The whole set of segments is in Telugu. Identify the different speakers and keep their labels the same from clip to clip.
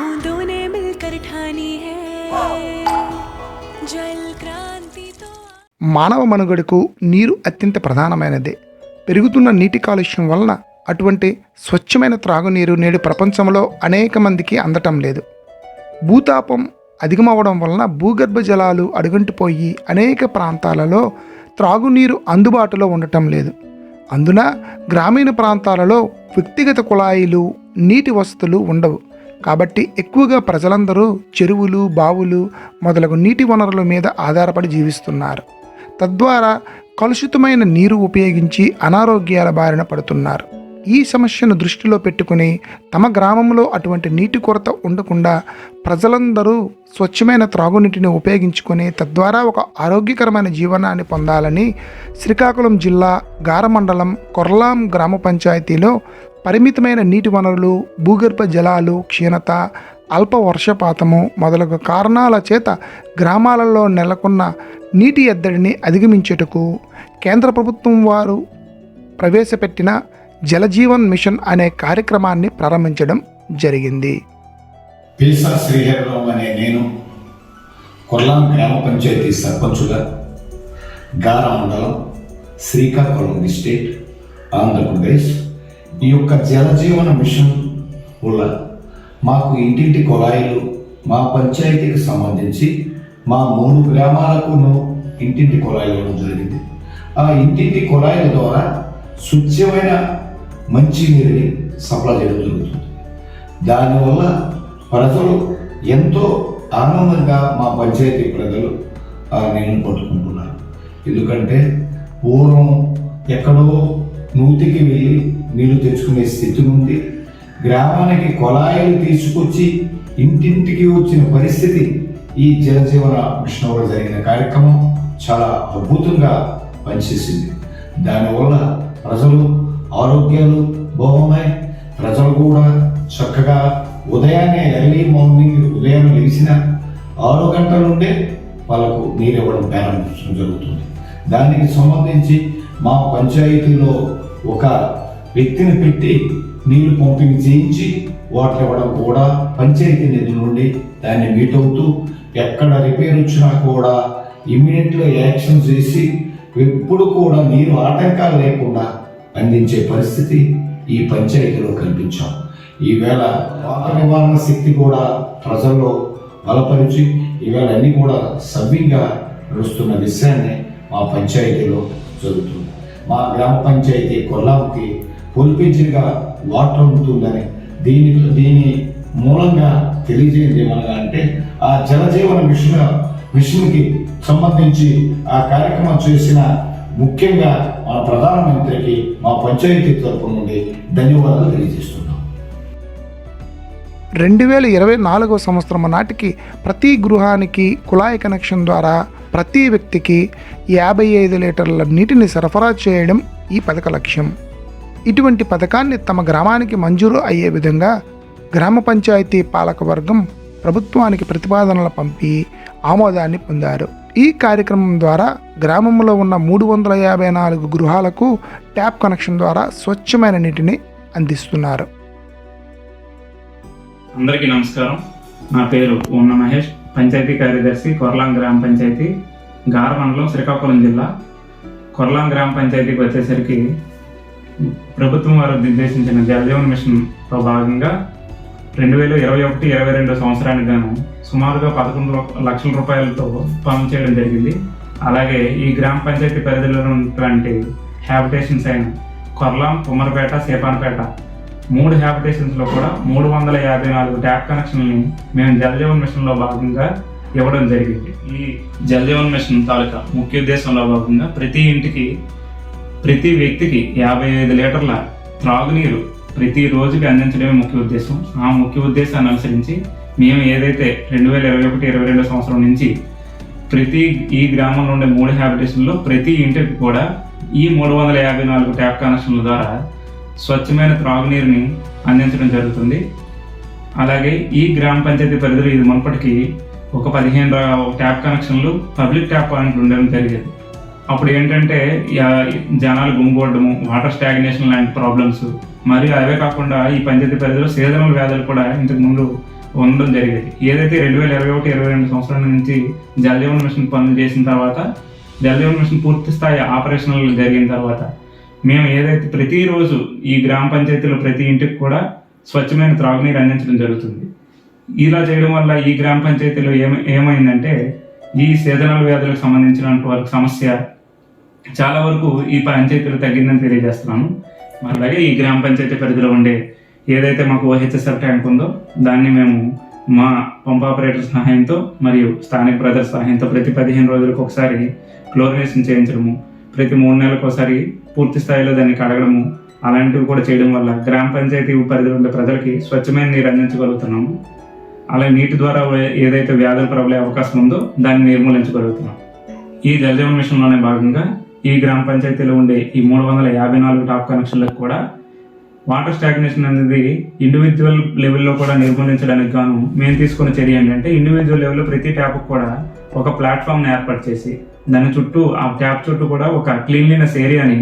Speaker 1: बूंदों ने मिलकर ठानी है जल क्रांति तो।
Speaker 2: మానవ మనుగడకు నీరు అత్యంత ప్రధానమైనదే. పెరుగుతున్న నీటి కాలుష్యం వలన అటువంటి స్వచ్ఛమైన త్రాగునీరు నేడు ప్రపంచంలో అనేక మందికి అందటం లేదు. భూతాపం అధికమవడం వలన భూగర్భ జలాలు అడుగంటిపోయి అనేక ప్రాంతాలలో త్రాగునీరు అందుబాటులో ఉండటం లేదు. అందున గ్రామీణ ప్రాంతాలలో వ్యక్తిగత కుళాయిలు, నీటి వసతులు ఉండవు. కాబట్టి ఎక్కువగా ప్రజలందరూ చెరువులు, బావులు మొదలగు నీటి వనరుల మీద ఆధారపడి జీవిస్తున్నారు. తద్వారా కలుషితమైన నీరు ఉపయోగించి అనారోగ్యాల బారిన పడుతున్నారు. ఈ సమస్యను దృష్టిలో పెట్టుకుని తమ గ్రామంలో అటువంటి నీటి కొరత ఉండకుండా ప్రజలందరూ స్వచ్ఛమైన త్రాగునీటిని ఉపయోగించుకొని తద్వారా ఒక ఆరోగ్యకరమైన జీవనాన్ని పొందాలని శ్రీకాకుళం జిల్లా గార మండలం కొర్లాం గ్రామ పంచాయతీలో పరిమితమైన నీటి వనరులు, భూగర్భ జలాలు క్షీణత, అల్ప వర్షపాతము మొదలగు కారణాల చేత గ్రామాలలో నెలకొన్న నీటి ఎద్దడిని అధిగమించుటకు కేంద్ర ప్రభుత్వం వారు ప్రవేశపెట్టిన జలజీవన్ మిషన్ అనే కార్యక్రమాన్ని ప్రారంభించడం జరిగింది.
Speaker 3: పిల్సా శ్రీహరిరావు అనే నేను కొర్లాం గ్రామ పంచాయతీ సర్పంచుగా గార మండలం శ్రీకాకుళం డిస్ట్రిక్ట్ ఆంధ్రప్రదేశ్ ఈ యొక్క జలజీవన మిషన్ వల్ల మాకు ఇంటింటి కుళాయిలు మా పంచాయతీకి సంబంధించి మా 3 గ్రామాలకు ఇంటింటి కుళాయిలు ఇవ్వడం జరిగింది. ఆ ఇంటింటి కుళాయిల ద్వారా స్వచ్ఛమైన మంచి నీరుని సప్లై చేయడం జరుగుతుంది. దానివల్ల ప్రజలు ఎంతో ఆనందంగా మా పంచాయతీ ప్రజలు ఆ నీళ్ళని పట్టుకుంటున్నారు. ఎందుకంటే పూర్వం ఎక్కడో నూతికి వెళ్ళి నీళ్లు తెచ్చుకునే స్థితి నుండి గ్రామానికి కుళాయిలు తీసుకొచ్చి ఇంటింటికి వచ్చిన పరిస్థితి ఈ జలజీవన మిషన్ వల్ల జరిగిన కార్యక్రమం చాలా అద్భుతంగా పనిచేసింది. దానివల్ల ప్రజలు ఆరోగ్యాలు బాగున్నాయి. ప్రజలు కూడా చక్కగా ఉదయాన్నే ఎర్లీ మార్నింగ్ ఉదయం లేచిన 6 గంటల నుండే వాళ్ళకు నీరు ఇవ్వడం ప్రారంభించడం జరుగుతుంది. దానికి సంబంధించి మా పంచాయతీలో ఒక వ్యక్తిని పెట్టి నీళ్లు పంపిణీ చేయించి వాటర్ ఇవ్వడం కూడా పంచాయతీ నిధుల నుండి దాన్ని మీట్ అవుతూ ఎక్కడ రిపేర్ వచ్చినా కూడా ఇమ్మీడియట్గా యాక్షన్ చేసి ఎప్పుడు కూడా నీరు ఆటంకాలు లేకుండా అందించే పరిస్థితి ఈ పంచాయతీలో కల్పించాం. ఈవేళ వాటర్ నివారణ శక్తి కూడా ప్రజల్లో బలపరిచి ఈవేళ అన్ని కూడా సవ్యంగా నడుస్తున్న విషయాన్ని మా పంచాయతీలో జరుగుతుంది. మా గ్రామ పంచాయతీ కొల్లాంకి పొలిపించిగా వాటర్ ఉంటుందని దీని మూలంగా తెలియజేయండి ఏమనగా అంటే ఆ జలజీవన మిషన్కి సంబంధించి ఆ కార్యక్రమం చేసిన ముఖ్యంగా మన ప్రధానమంత్రికి మా పంచాయతీ తరపు నుండి ధన్యవాదాలు తెలియజేస్తున్నాం.
Speaker 2: 2024 సంవత్సరం నాటికి ప్రతి గృహానికి కుళాయి కనెక్షన్ ద్వారా ప్రతి వ్యక్తికి 55 లీటర్ల నీటిని సరఫరా చేయడం ఈ పథక లక్ష్యం. ఇటువంటి పథకాన్ని తమ గ్రామానికి మంజూరు అయ్యే విధంగా గ్రామ పంచాయతీ పాలకవర్గం ప్రభుత్వానికి ప్రతిపాదనలు పంపి ఆమోదాన్ని పొందారు. ఈ కార్యక్రమం ద్వారా గ్రామంలో ఉన్న 354 గృహాలకు ట్యాప్ కనెక్షన్ ద్వారా స్వచ్ఛమైన నీటిని అందిస్తున్నారు.
Speaker 4: అందరికీ నమస్కారం. నా పేరు ఉన్న మహేష్, పంచాయతీ కార్యదర్శి, కొర్లాం గ్రామ పంచాయతీ, గార మండలం, శ్రీకాకుళం జిల్లా. కొర్లాం గ్రామ పంచాయతీకి వచ్చేసరికి ప్రభుత్వం వారు నిర్దేశించిన జలజీవన్ మిషన్లో భాగంగా 2021-22 సంవత్సరానికి గాను సుమారుగా 11 లక్షల రూపాయలతో పనులు చేయడం జరిగింది. అలాగే ఈ గ్రామ పంచాయతీ పరిధిలో ఉన్నటువంటి హ్యాబిటేషన్స్ అయిన కొర్లాం, కుమ్మరపేట, సేపానపేట 3 హ్యాబిటేషన్స్లో కూడా 354 ట్యాప్ కనెక్షన్ని మేము జలజీవన్ మిషన్లో భాగంగా ఇవ్వడం జరిగింది. ఈ జలజీవన్ మిషన్ తాలూకా ముఖ్య ఉద్దేశంలో భాగంగా ప్రతి ఇంటికి, ప్రతి వ్యక్తికి 55 లీటర్ల త్రాగునీరు ప్రతి రోజుకి అందించడమే ముఖ్య ఉద్దేశం. ఆ ముఖ్య ఉద్దేశాన్ని అనుసరించి మేము ఏదైతే 2021-22 సంవత్సరం నుంచి ఈ గ్రామంలో ఉండే 3 హ్యాబిటేషన్లో ప్రతి ఇంటికి కూడా ఈ 354 ట్యాప్ కనెక్షన్ల ద్వారా స్వచ్ఛమైన త్రాగునీరుని అందించడం జరుగుతుంది. అలాగే ఈ గ్రామ పంచాయతీ పరిధిలో ఇది మునుపటికి ఒక 15 ట్యాప్ కనెక్షన్లు పబ్లిక్ ట్యాప్ పాయింట్లు ఉండడం జరిగేది. అప్పుడు ఏంటంటే జనాలు గుమిగూడము, వాటర్ స్టాగ్నేషన్ లాంటి ప్రాబ్లమ్స్, మరియు అవే కాకుండా ఈ పంచాయతీ పరిధిలో సీజనల్ వ్యాధులు కూడా ఇంతకు ముందు ఉండడం జరిగేది. ఏదైతే 2021-22 సంవత్సరం నుంచి జల్ జీవన్ మిషన్ పనులు చేసిన తర్వాత, జల్ జీవన్ మిషన్ పూర్తి స్థాయి ఆపరేషనల్ జరిగిన తర్వాత మేము ఏదైతే ప్రతిరోజు ఈ గ్రామ పంచాయతీలో ప్రతి ఇంటికి కూడా స్వచ్ఛమైన త్రాగునీరు అందించడం జరుగుతుంది. ఇలా చేయడం వల్ల ఈ గ్రామ పంచాయతీలో ఏమైందంటే ఈ సీజనల్ వ్యాధులకు సంబంధించిన వరకు సమస్య చాలా వరకు ఈ పంచాయతీలో తగ్గిందని తెలియజేస్తున్నాను. అలాగే ఈ గ్రామ పంచాయతీ పరిధిలో ఉండే ఏదైతే మాకు OHSR ట్యాంక్ ఉందో దాన్ని మేము మా పంప్ ఆపరేటర్ సహాయంతో మరియు స్థానిక ప్రజల సహాయంతో ప్రతి 15 రోజులకు ఒకసారి క్లోరినేషన్ చేయించడము, ప్రతి 3 నెలలకు ఒకసారి పూర్తి స్థాయిలో దాన్ని కడగడము, అలాంటివి కూడా చేయడం వల్ల గ్రామ పంచాయతీ పరిధిలో ఉండే ప్రజలకి స్వచ్ఛమైన నీరు అందించగలుగుతున్నాము. అలాగే నీటి ద్వారా ఏదైతే వ్యాధులు ప్రబలే అవకాశం ఉందో దాన్ని నిర్మూలించగలుగుతున్నాం. ఈ జల్ జీవన్ మిషన్లోనే భాగంగా ఈ గ్రామ పంచాయతీలో ఉండే ఈ 354 టాప్ కనెక్షన్లకు కూడా వాటర్ స్టాగ్నేషన్ అనేది ఇండివిజువల్ లెవెల్లో కూడా నిర్మూలించడానికి గాను మేము తీసుకున్న చర్య ఏంటంటే, ఇండివిజువల్ లెవెల్లో ప్రతి ట్యాప్కి కూడా ఒక ప్లాట్ఫామ్ని ఏర్పాటు చేసి దాని చుట్టూ ఆ ట్యాప్ చుట్టూ కూడా ఒక క్లీన్లీనెస్ ఏరియాని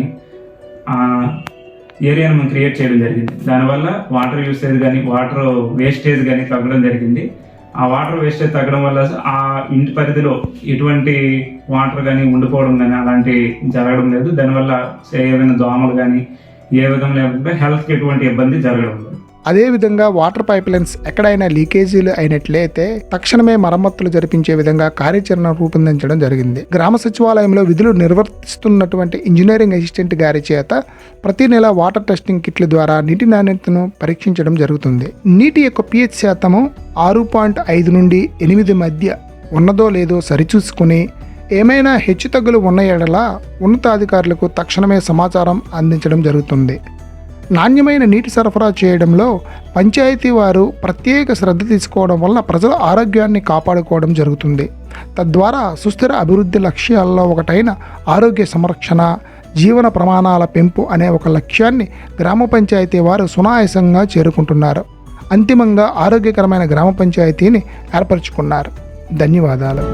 Speaker 4: మేము క్రియేట్ చేయడం జరిగింది. దానివల్ల వాటర్ యూసేజ్ కానీ వాటర్ వేస్టేజ్ కానీ తగ్గడం జరిగింది. ఆ వాటర్ వేస్టేజ్ తగ్గడం వల్ల ఆ ఇంటి పరిధిలో ఎటువంటి వాటర్ కానీ ఉండిపోవడం కానీ అలాంటి జరగడం లేదు. దానివల్ల ఏదైనా దోమలు కానీ ఏ విధంగా లేకుండా హెల్త్కి ఎటువంటి ఇబ్బంది జరగడం లేదు.
Speaker 2: అదేవిధంగా వాటర్ పైప్ లైన్స్ ఎక్కడైనా లీకేజీలు అయినట్లయితే తక్షణమే మరమ్మతులు జరిపించే విధంగా కార్యాచరణ రూపొందించడం జరిగింది. గ్రామ సచివాలయంలో విధులు నిర్వర్తిస్తున్నటువంటి ఇంజనీరింగ్ అసిస్టెంట్ గారి చేత ప్రతి నెల వాటర్ టెస్టింగ్ కిట్ల ద్వారా నీటి నాణ్యతను పరీక్షించడం జరుగుతుంది. నీటి యొక్క pH శాతము 6.5 నుండి 8 మధ్య ఉన్నదో లేదో సరిచూసుకుని ఏమైనా హెచ్చుతగ్గులు ఉన్న ఎడల ఉన్నతాధికారులకు తక్షణమే సమాచారం అందించడం జరుగుతుంది. నాణ్యమైన నీటి సరఫరా చేయడంలో పంచాయతీ వారు ప్రత్యేక శ్రద్ధ తీసుకోవడం వల్ల ప్రజల ఆరోగ్యాన్ని కాపాడుకోవడం జరుగుతుంది. తద్వారా సుస్థిర అభివృద్ధి లక్ష్యాల్లో ఒకటైన ఆరోగ్య సంరక్షణ, జీవన ప్రమాణాల పెంపు అనే ఒక లక్ష్యాన్ని గ్రామ పంచాయతీ వారు సునాయాసంగా చేరుకుంటున్నారు. అంతిమంగా ఆరోగ్యకరమైన గ్రామ పంచాయతీని ఏర్పరచుకున్నారు. ధన్యవాదాలు.